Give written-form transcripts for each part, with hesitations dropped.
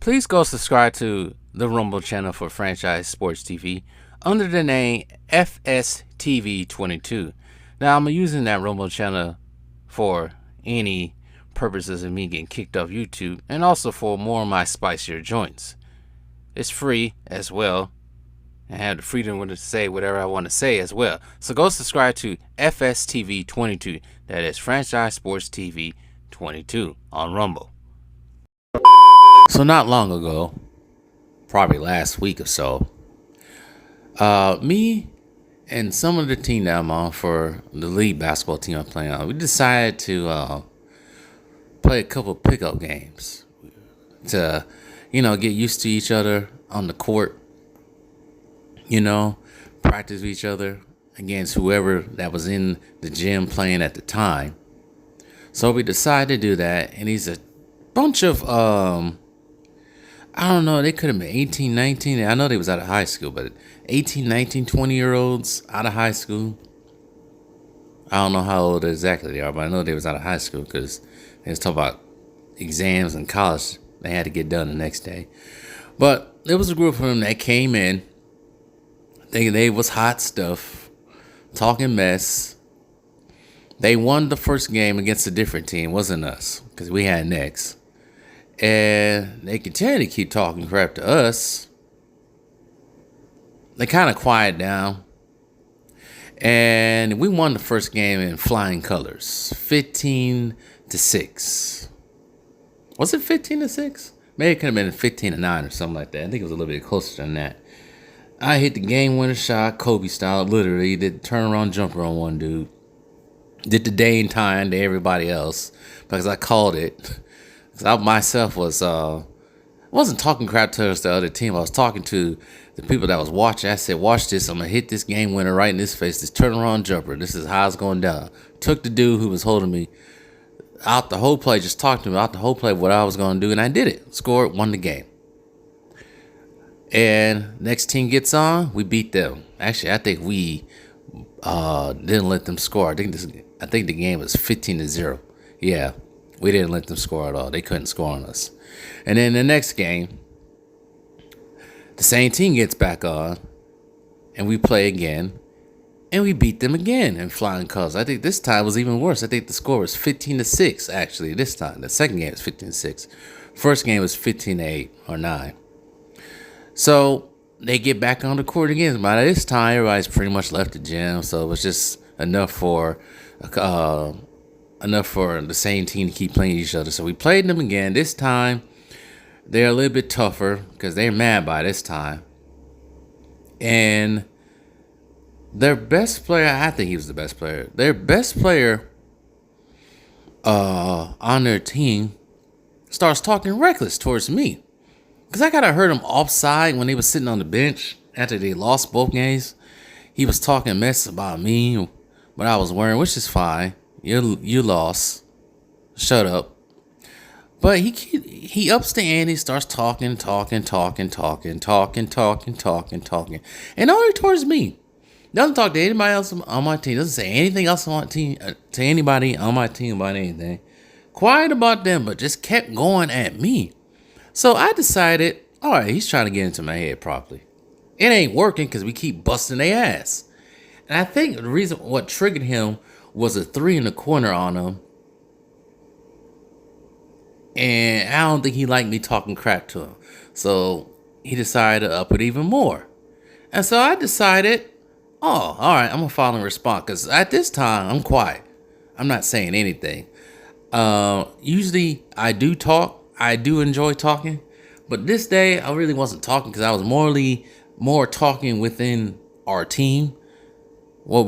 Please go subscribe to the Rumble channel for Franchise Sports TV under the name FSTV22. Now, I'm using that Rumble channel for any purposes of me getting kicked off YouTube and also for more of my spicier joints. It's free as well. I have the freedom to say whatever I want to say as well. So go subscribe to FSTV22. That is Franchise Sports TV 22 on Rumble. So not long ago, probably last week or so, me and some of the team that I'm on for the league basketball team I'm playing on, we decided to play a couple pickup games to, get used to each other on the court, practice with each other against whoever that was in the gym playing at the time. So we decided to do that, and he's a bunch of, I don't know, they could have been 18, 19. I know they was out of high school, but 18, 19, 20-year-olds out of high school. I don't know how old exactly they are, but I know they was out of high school because they was talking about exams in college they had to get done the next day. But there was a group of them that came in. They was hot stuff, talking mess. They won the first game against a different team, wasn't us, because we had next. And they continue to keep talking crap to us. They kind of quiet down. And we won the first game in flying colors, 15-6. Was it 15-6? Maybe it could have been 15-9 or something like that. I think it was a little bit closer than that. I hit the game winner shot, Kobe style, literally. Did the turnaround jumper on one dude. Did the day and time to everybody else because I called it. I myself wasn't talking crap to the other team. I was talking to the people that was watching. I said, watch this. I'm going to hit this game winner right in his face. This turnaround jumper. This is how it's going down. Took the dude who was holding me out the whole play. Just talked to him out the whole play what I was going to do. And I did it. Scored, won the game. And next team gets on. We beat them. Actually, I think we didn't let them score. I think the game was 15-0. Yeah. We didn't let them score at all. They couldn't score on us. And then the next game, the same team gets back on, and we play again, and we beat them again in flying colors. I think this time was even worse. I think the score was 15-6, actually, this time. The second game was 15-6. First game was 15-8 or 9. So they get back on the court again. By this time, everybody's pretty much left the gym, so it was just enough for the same team to keep playing each other. So we played them again. This time, they're a little bit tougher because they're mad by this time. And their best player, I think he was the best player. Their best player on their team starts talking reckless towards me. Because I kind of heard him offside when they was sitting on the bench after they lost both games. He was talking mess about me, what I was wearing, which is fine. You lost. Shut up. But he ups the ante, starts talking, and only towards me. Doesn't talk to anybody else on my team. Doesn't say anything else on my team to anybody on my team about anything. Quiet about them, but just kept going at me. So I decided, all right, he's trying to get into my head properly. It ain't working because we keep busting their ass. And I think the reason what triggered him was a 3 in the corner on him. And I don't think he liked me talking crap to him. So he decided to up it even more. And so I decided, all right, I'm going to follow and respond. Because at this time, I'm quiet. I'm not saying anything. Usually I do talk. I do enjoy talking. But this day, I really wasn't talking because I was more talking within our team. What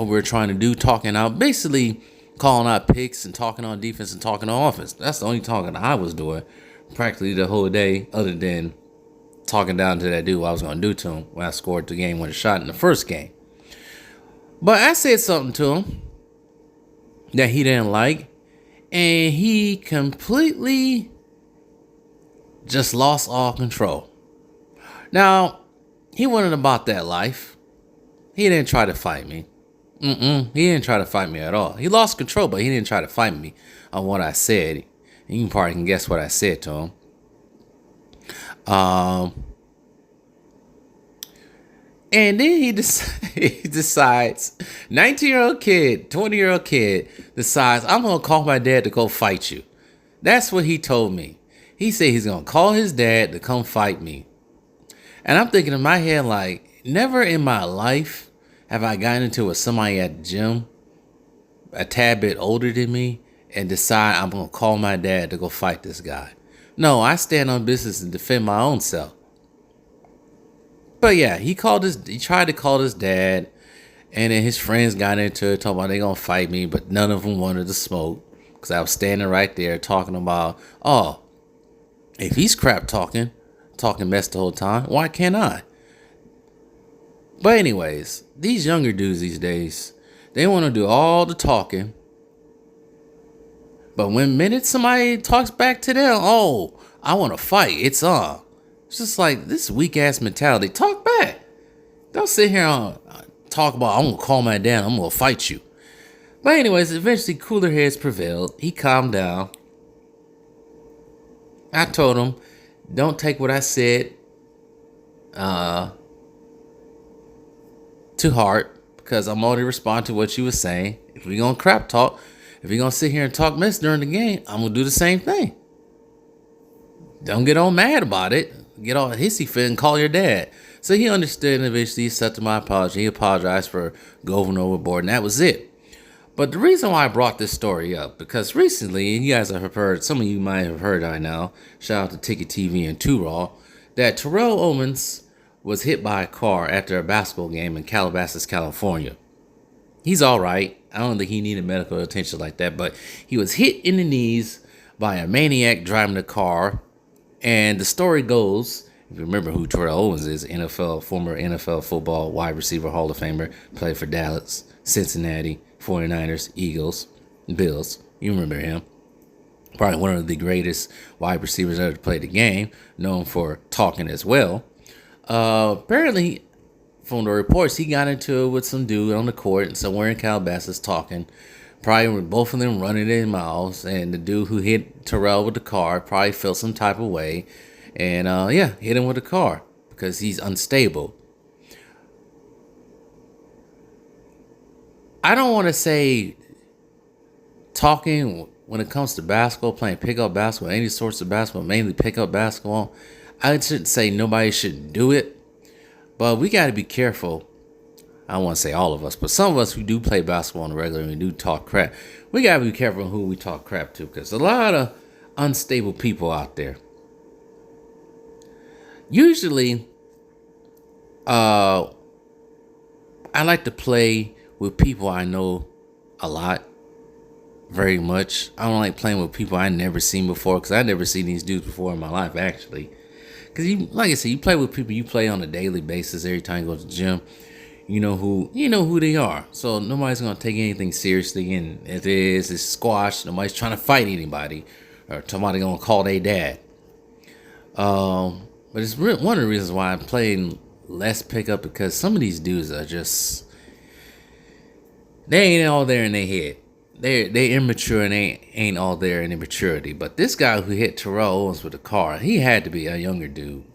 we're trying to do, talking out, basically calling out picks and talking on defense and talking on offense. That's the only talking I was doing practically the whole day, other than talking down to that dude what I was going to do to him when I scored the game winning shot in the first game. But I said something to him that he didn't like, and he completely just lost all control. Now, he wasn't about that life. He didn't try to fight me. He didn't try to fight me at all. He lost control, but he didn't try to fight me on what I said. You can probably guess what I said to him. Um, and then he decides, 19-year-old kid, 20-year-old kid decides, I'm going to call my dad to go fight you. That's what he told me. He said he's going to call his dad to come fight me. And I'm thinking in my head, like, never in my life have I gotten into it with somebody at the gym a tad bit older than me and decide I'm going to call my dad to go fight this guy. No, I stand on business and defend my own self. But yeah, he tried to call his dad, and then his friends got into it, talking about they going to fight me, but none of them wanted to smoke because I was standing right there talking about, oh, if he's crap talking mess the whole time, why can't I? But anyways, these younger dudes these days, they want to do all the talking. But when minutes somebody talks back to them, oh, I want to fight. It's on. It's just like this weak ass mentality. Talk back. Don't sit here and talk about, I'm going to call my dad. I'm going to fight you. But anyways, eventually cooler heads prevailed. He calmed down. I told him, don't take what I said to heart, because I'm only responding to what you were saying. If we're going to crap talk, if you're going to sit here and talk mess during the game, I'm going to do the same thing. Don't get all mad about it. Get all hissy fit and call your dad. So he understood, and eventually he accepted my apology. He apologized for going overboard, and that was it. But the reason why I brought this story up, because recently, and you guys have heard, some of you might have heard by now, shout out to Ticket TV and 2 Raw, that Terrell Owens was hit by a car after a basketball game in Calabasas, California. He's all right. I don't think he needed medical attention like that, but he was hit in the knees by a maniac driving the car. And the story goes, if you remember who Terrell Owens is, former NFL football wide receiver, Hall of Famer, played for Dallas, Cincinnati, 49ers, Eagles, Bills. You remember him. Probably one of the greatest wide receivers ever to play the game, known for talking as well. Apparently, from the reports, he got into it with some dude on the court somewhere in Calabasas talking. Probably with both of them running their mouths, and the dude who hit Terrell with the car probably felt some type of way, and hit him with the car because he's unstable. I don't want to say talking when it comes to basketball, playing pickup basketball, any sorts of basketball, mainly pickup basketball. I shouldn't say nobody shouldn't do it, but we got to be careful. I don't want to say all of us, but some of us who do play basketball on the regular and we do talk crap, we got to be careful who we talk crap to, because a lot of unstable people out there. Usually, I like to play with people I know a lot, very much. I don't like playing with people I never seen before, because I never seen these dudes before in my life, actually. Because, like I said, you play with people you play on a daily basis every time you go to the gym. You know who they are. So nobody's going to take anything seriously. And if it is, it's squash. Nobody's trying to fight anybody. Or somebody going to call their dad. But it's one of the reasons why I'm playing less pickup, because some of these dudes are just, they ain't all there in their head. They immature and they ain't all there in their maturity. But this guy who hit Terrell Owens with a car, he had to be a younger dude.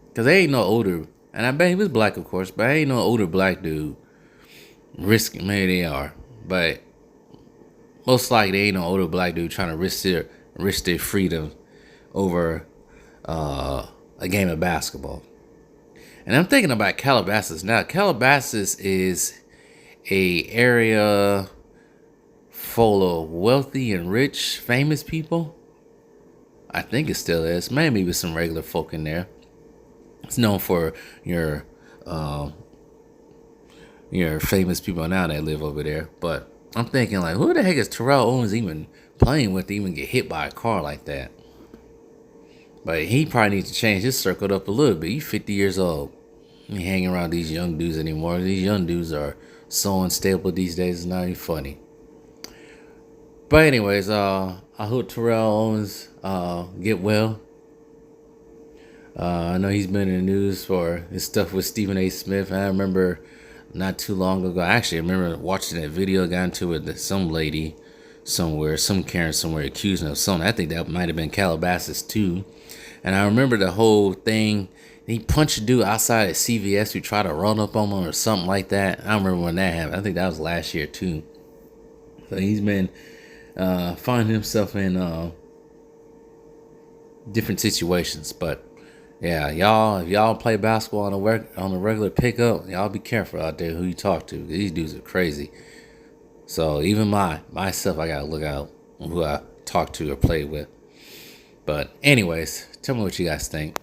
Because they ain't no older. And I bet he was black, of course, but ain't no older black dude risking. Maybe they are, but most likely they ain't no older black dude trying to risk their freedom over a game of basketball. And I'm thinking about Calabasas now. Calabasas is a area full of wealthy and rich, famous people. I think it still is. Maybe with some regular folk in there. It's known for your famous people now that live over there. But I'm thinking, like, who the heck is Terrell Owens even playing with to even get hit by a car like that? But he probably needs to change his circle up a little bit. He's 50 years old. He ain't hanging around these young dudes anymore. These young dudes are so unstable these days. It's not even funny. But anyways, I hope Terrell Owens get well. I know he's been in the news for his stuff with Stephen A. Smith. I remember not too long ago, I remember watching that video, got into it that some lady somewhere, some Karen somewhere accusing of something. I think that might have been Calabasas too. And I remember the whole thing. He punched a dude outside at CVS who tried to run up on him or something like that. I remember when that happened. I think that was last year too. So he's been finding himself in different situations. But yeah, y'all, if y'all play basketball on a regular pickup, y'all be careful out there who you talk to. These dudes are crazy. So even myself, I gotta look out on who I talk to or play with. But anyways, tell me what you guys think.